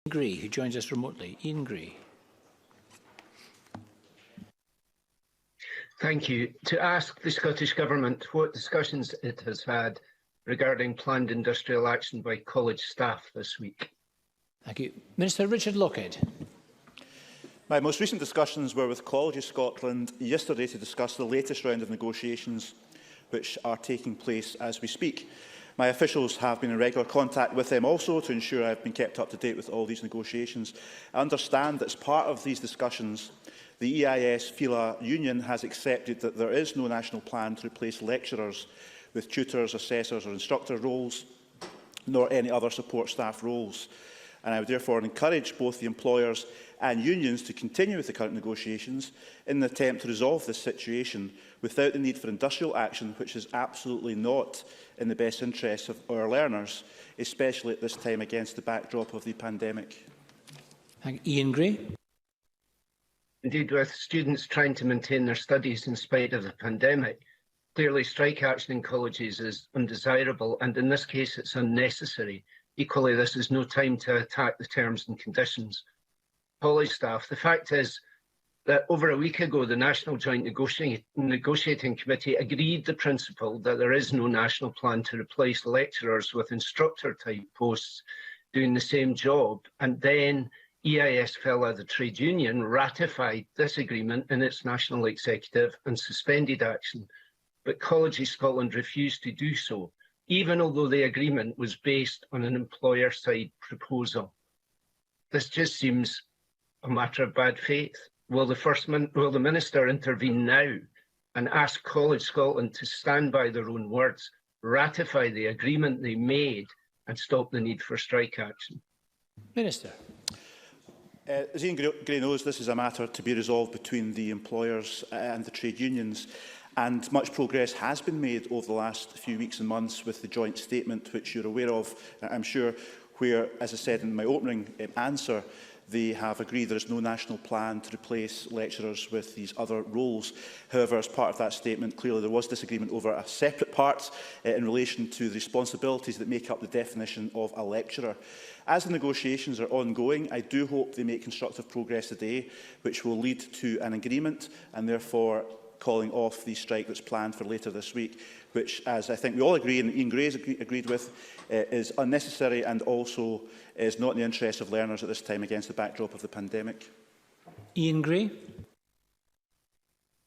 Gree, who joins us remotely. Ian Gree. Thank you. To ask the Scottish Government what discussions it has had regarding planned industrial action by college staff this week. Thank you. Minister Richard Lochhead. My most recent discussions were with Colleges Scotland yesterday to discuss the latest round of negotiations which are taking place as we speak. My officials have been in regular contact with them also to ensure I have been kept up to date with all these negotiations. I understand that as part of these discussions, the EIS FELA union has accepted that there is no national plan to replace lecturers with tutors, assessors or instructor roles, nor any other support staff roles. And I would therefore encourage both the employers and unions to continue with the current negotiations in an attempt to resolve this situation without the need for industrial action, which is absolutely not in the best interests of our learners, especially at this time against the backdrop of the pandemic. Thank you. Ian Grey. Indeed, with students trying to maintain their studies in spite of the pandemic, clearly strike action in colleges is undesirable, and in this case it's unnecessary. Equally, this is no time to attack the terms and conditions. College staff, the fact is that over a week ago, the National Joint Negotiating Committee agreed the principle that there is no national plan to replace lecturers with instructor-type posts doing the same job, and then EIS FELA, the trade union, ratified this agreement in its national executive and suspended action. But Colleges Scotland refused to do so, even although the agreement was based on an employer-side proposal. This just seems a matter of bad faith. Will the Minister intervene now and ask College Scotland to stand by their own words, ratify the agreement they made and stop the need for strike action? Minister. As Ian Gray knows, this is a matter to be resolved between the employers and the trade unions, and much progress has been made over the last few weeks and months with the joint statement, which you're aware of, I'm sure, where, as I said in my opening answer, they have agreed there is no national plan to replace lecturers with these other roles. However, as part of that statement, clearly there was disagreement over a separate part in relation to the responsibilities that make up the definition of a lecturer. As the negotiations are ongoing, I do hope they make constructive progress today, which will lead to an agreement and therefore calling off the strike that's planned for later this week, which, as I think we all agree, and Ian Gray has agreed with, is unnecessary and also is not in the interest of learners at this time against the backdrop of the pandemic. Ian Gray.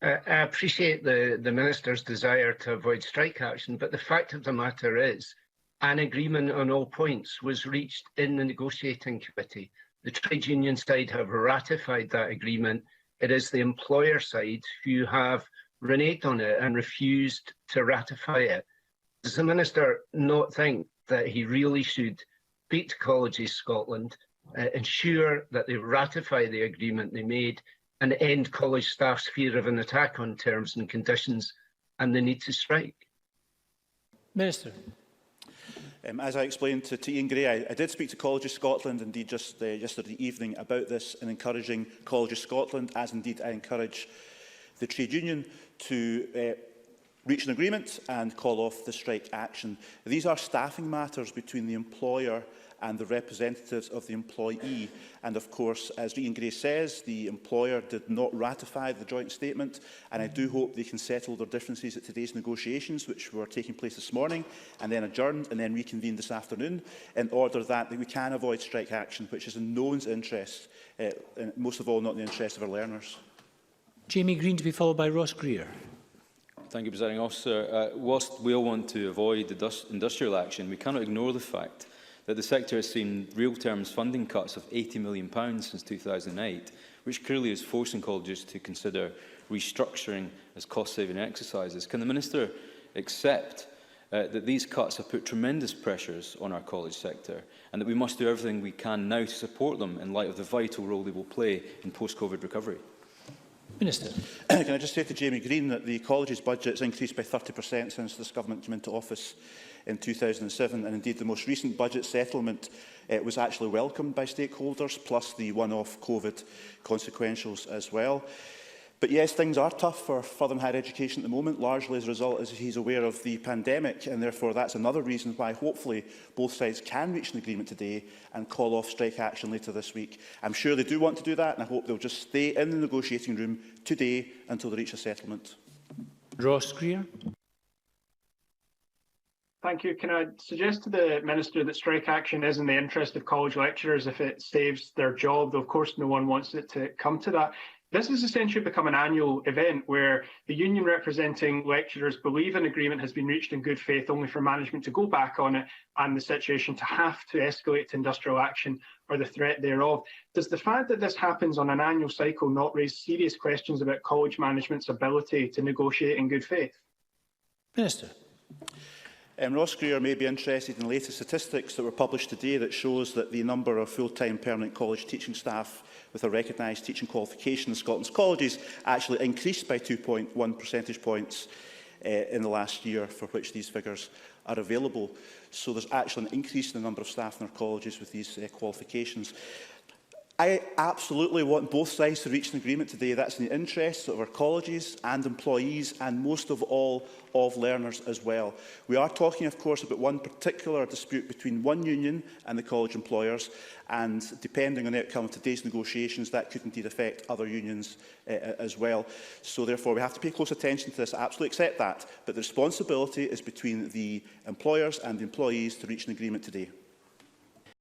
I appreciate the Minister's desire to avoid strike action, but the fact of the matter is an agreement on all points was reached in the negotiating committee. The trade union side have ratified that agreement. It is the employer side who have reneged on it and refused to ratify it. Does the Minister not think that he really should speak to Colleges Scotland, ensure that they ratify the agreement they made and end college staff's fear of an attack on terms and conditions and the need to strike? Minister. As I explained to Ian Gray, I did speak to Colleges Scotland, indeed just yesterday evening, about this and encouraging Colleges Scotland, as indeed I encourage the trade union to reach an agreement and call off the strike action. These are staffing matters between the employer and the representatives of the employee. And of course, as Ian Gray says, the employer did not ratify the joint statement, and I do hope they can settle their differences at today's negotiations, which were taking place this morning, and then adjourned and then reconvened this afternoon, in order that we can avoid strike action, which is in no one's interest, and most of all not in the interest of our learners. Jamie Green, to be followed by Ross Greer. Thank you, Presiding Officer. Whilst we all want to avoid industrial action, we cannot ignore the fact that the sector has seen real terms funding cuts of £80 million since 2008, which clearly is forcing colleges to consider restructuring as cost-saving exercises. Can the Minister accept that these cuts have put tremendous pressures on our college sector and that we must do everything we can now to support them in light of the vital role they will play in post-COVID recovery? Minister. Can I just say to Jamie Green that the college's budget has increased by 30% since this government came into office in 2007, and indeed the most recent budget settlement was actually welcomed by stakeholders, plus the one-off COVID consequentials as well. But yes, things are tough for further and higher education at the moment, largely as a result, as he's aware, of the pandemic, and therefore that's another reason why hopefully both sides can reach an agreement today and call off strike action later this week. I'm sure they do want to do that, and I hope they'll just stay in the negotiating room today until they reach a settlement. Ross Greer. Thank you. Can I suggest to the Minister that strike action is in the interest of college lecturers if it saves their job, though of course no one wants it to come to that. This has essentially become an annual event where the union representing lecturers believe an agreement has been reached in good faith, only for management to go back on it and the situation to have to escalate to industrial action or the threat thereof. Does the fact that this happens on an annual cycle not raise serious questions about college management's ability to negotiate in good faith? Minister. Ross Greer may be interested in the latest statistics that were published today that shows that the number of full-time permanent college teaching staff with a recognised teaching qualification in Scotland's colleges actually increased by 2.1 percentage points in the last year, for which these figures are available. So there's actually an increase in the number of staff in our colleges with these qualifications. I absolutely want both sides to reach an agreement today. That's in the interests of our colleges and employees, and most of all of learners as well. We are talking, of course, about one particular dispute between one union and the college employers, and depending on the outcome of today's negotiations, that could indeed affect other unions as well. So therefore, we have to pay close attention to this. I absolutely accept that, but the responsibility is between the employers and the employees to reach an agreement today.